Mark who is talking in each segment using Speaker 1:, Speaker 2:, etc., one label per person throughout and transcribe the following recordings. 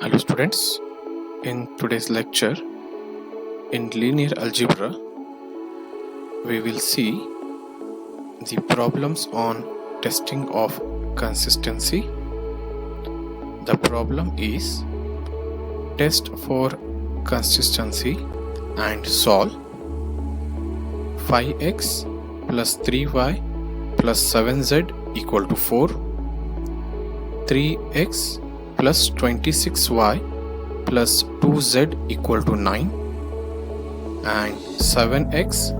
Speaker 1: Hello students, in today's lecture in linear algebra we will see the problems on testing of consistency. The problem is test for consistency and solve 5x plus 3y plus 7z equal to 4, 3x plus 26y plus 2z equal to 9 and 7x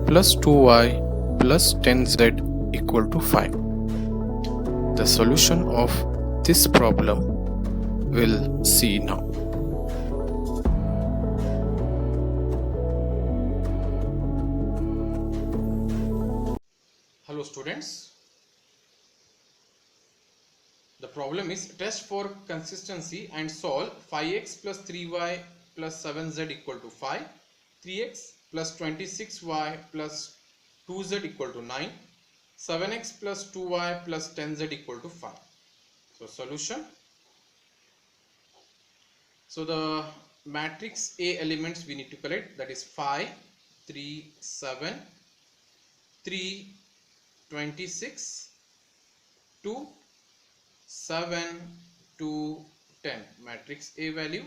Speaker 1: plus 2y plus 10z equal to 5. The solution of this problem we'll see now.
Speaker 2: Hello students, the problem is test for consistency and solve 5x plus 3y plus 7z equal to 5, 3x plus 26y plus 2z equal to 9, 7x plus 2y plus 10z equal to 5. So solution. So the matrix A elements we need to collect, that is 5, 3, 7, 3, 26, 2, 7 to 10, matrix A value.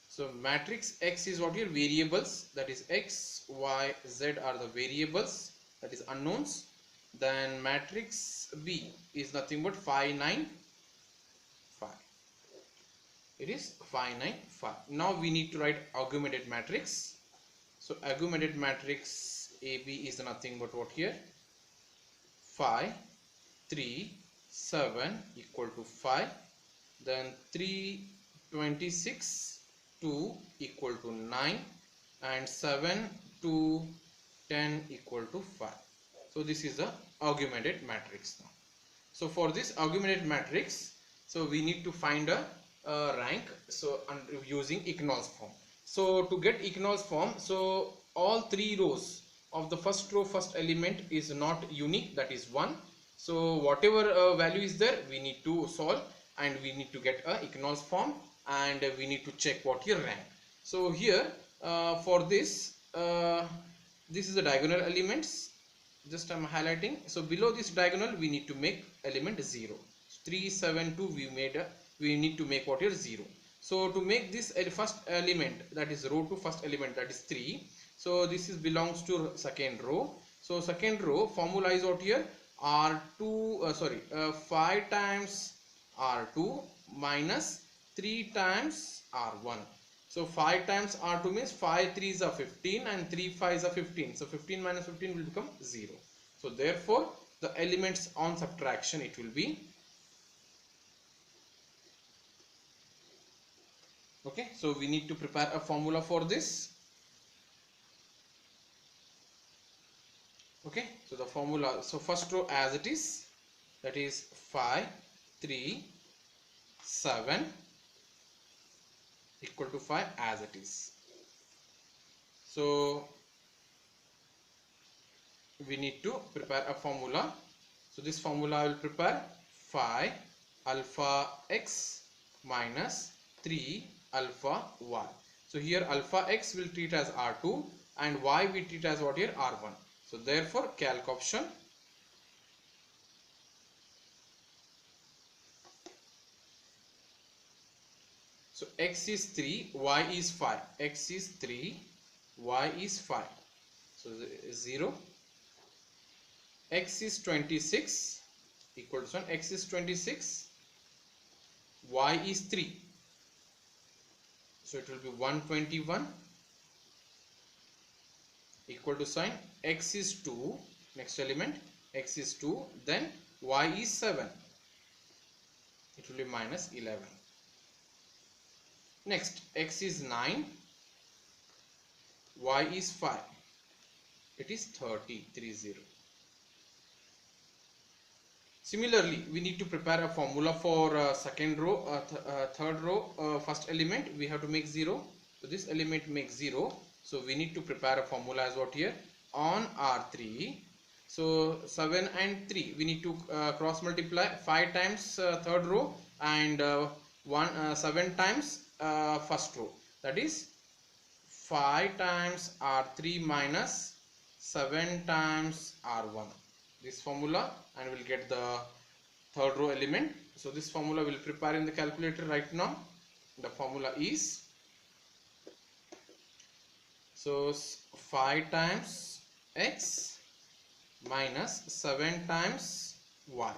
Speaker 2: So matrix X is what your variables, that is X, Y, Z are the variables, that is unknowns. Then matrix B is nothing but 5, 9, 5. It is 5, 9, 5. Now we need to write augmented matrix. So augmented matrix AB is nothing but what here? 5, 3, 7 equal to 5. Then 3, 26, 2 equal to 9 and 7 to 10 equal to 5. So this is the augmented matrix now. So for this augmented matrix, so we need to find a rank, so using Equinox form. So to get Equinox form, so all three rows of the first row first element is not unique, that is 1. So whatever value is there we need to solve and we need to get a Equinox form and we need to check what your rank. So here for this this is the diagonal elements, just I'm highlighting. So below this diagonal we need to make element 0. 3, 7, 2 we need to make what here 0. So to make this first element, that is row to first element, that is 3. So this is belongs to second row. So second row formula is what here? R2 5 times R2 minus 3 times R1. So 5 times R2 means 5 3s are 15 and 3 5s are 15. So 15 minus 15 will become 0. So therefore the elements on subtraction it will be, okay. So we need to prepare a formula for this. Okay, so the formula, so first row as it is, that is 5, 3, 7 equal to 5 as it is. So we need to prepare a formula. So this formula I will prepare 5 alpha x minus 3 alpha y. So here alpha x will treat as R2 and y we treat as what here? R1. So therefore calc option. So x is 3, y is 5. X is 3, y is 5. So 0. X is 26 equal to 1. X is 26, y is 3. So it will be 121 equal to sign. X is 2, next element, x is 2, then y is 7. It will be minus 11. Next, x is 9, y is 5. It is 30, 30. Similarly, we need to prepare a formula for second row, third row, first element we have to make 0. So this element makes 0. So we need to prepare a formula as what here? On R3. So 7 and 3 we need to cross multiply 5 times third row and 7 times first row, that is 5 times R3 minus 7 times R1, this formula, and we'll get the third row element. So this formula we'll prepare in the calculator right now. The formula is, so 5 times x minus 7 times y,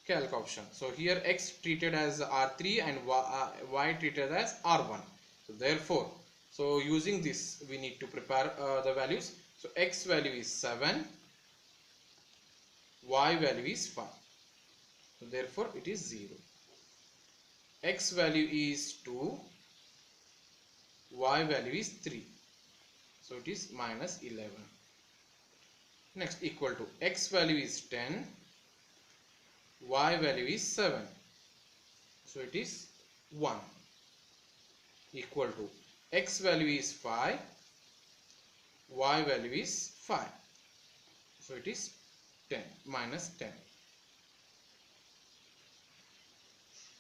Speaker 2: calc option. So here x treated as R3 and y treated as R1. So therefore, so using this we need to prepare the values. So x value is 7, y value is 5. So therefore it is 0. X value is 2, y value is 3. So it is minus 11. Next, equal to x value is 10, y value is 7. So it is 1. Equal to x value is 5, y value is 5. So it is 10, minus 10.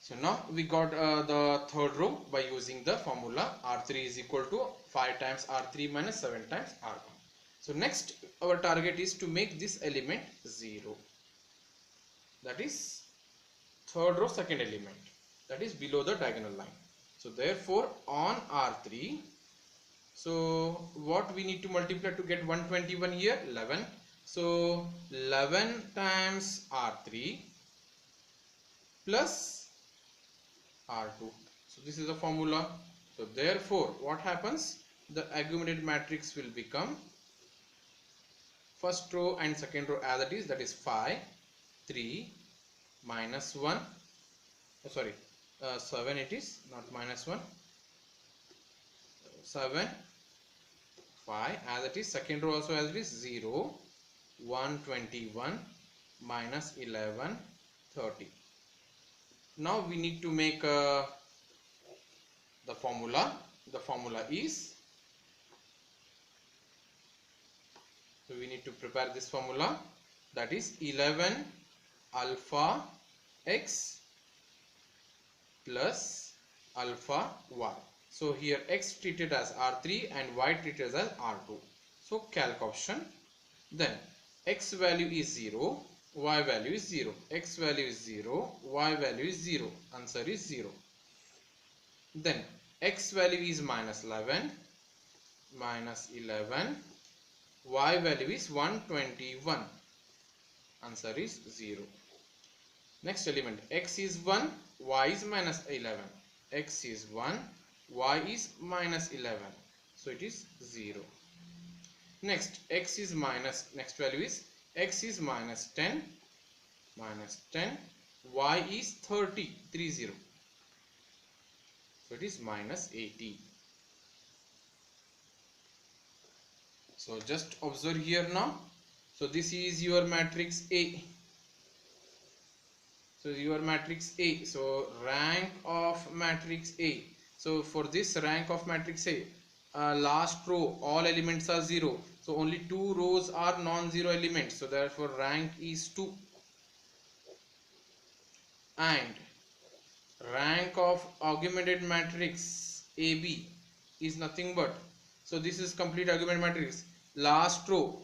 Speaker 2: So now we got the third row by using the formula R3 is equal to 5 times R3 minus 7 times R1. So next our target is to make this element 0. That is third row second element, that is below the diagonal line. So therefore on R3, so what we need to multiply to get 121 here? 11. So 11 times R3 plus R2. So this is the formula. So therefore what happens? The augmented matrix will become first row and second row as it is, that is 5, 3, minus 1, 7 it is, not minus 1, 7, 5 as it is, second row also as it is, 0, 121, minus 11, 30. Now we need to make the formula. The formula is, so we need to prepare this formula, that is 11 alpha x plus alpha y. So here x treated as R3 and y treated as R2. So calc option. Then x value is 0, y value is 0. X value is 0, y value is 0. Answer is 0. Then x value is minus 11, y value is 121. Answer is 0. Next element, x is 1, y is minus 11. X is 1, y is minus 11. So it is 0. Next, x is minus, next value is x is minus 10, y is 30. So it is minus 80. So just observe here now. So this is your matrix A. So your matrix A. So rank of matrix A. So for this rank of matrix A, last row all elements are 0. So only 2 rows are non-zero elements. So therefore rank is 2. And rank of augmented matrix AB is nothing but, so this is complete augmented matrix. Last row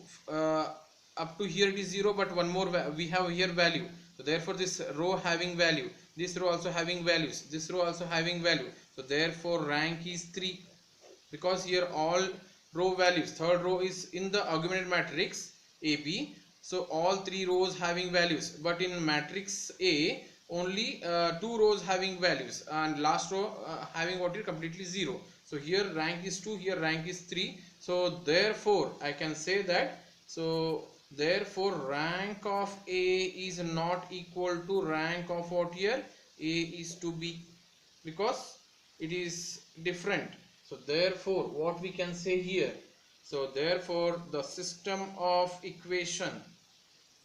Speaker 2: up to here it is 0, but one more we have here value. So therefore this row having value, this row also having values, this row also having value. So therefore rank is 3, because here all row values, third row is in the augmented matrix AB. So all 3 rows having values, but in matrix A only 2 rows having values, and last row having what is completely 0. So here rank is 2, here rank is 3. So therefore I can say that, so therefore rank of A is not equal to rank of what here? A is to B, because it is different. So therefore what we can say here? So therefore the system of equation,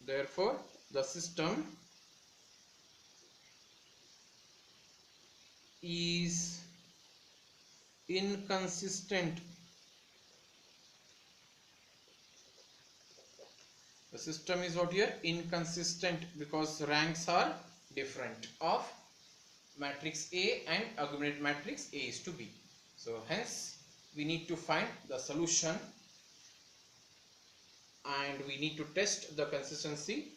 Speaker 2: therefore the system is inconsistent. The system is what here? Inconsistent, because ranks are different of matrix A and augmented matrix A is to B. So hence we need to find the solution and we need to test the consistency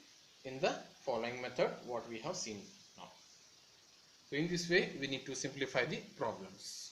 Speaker 2: in the following method what we have seen now. So in this way we need to simplify the problems.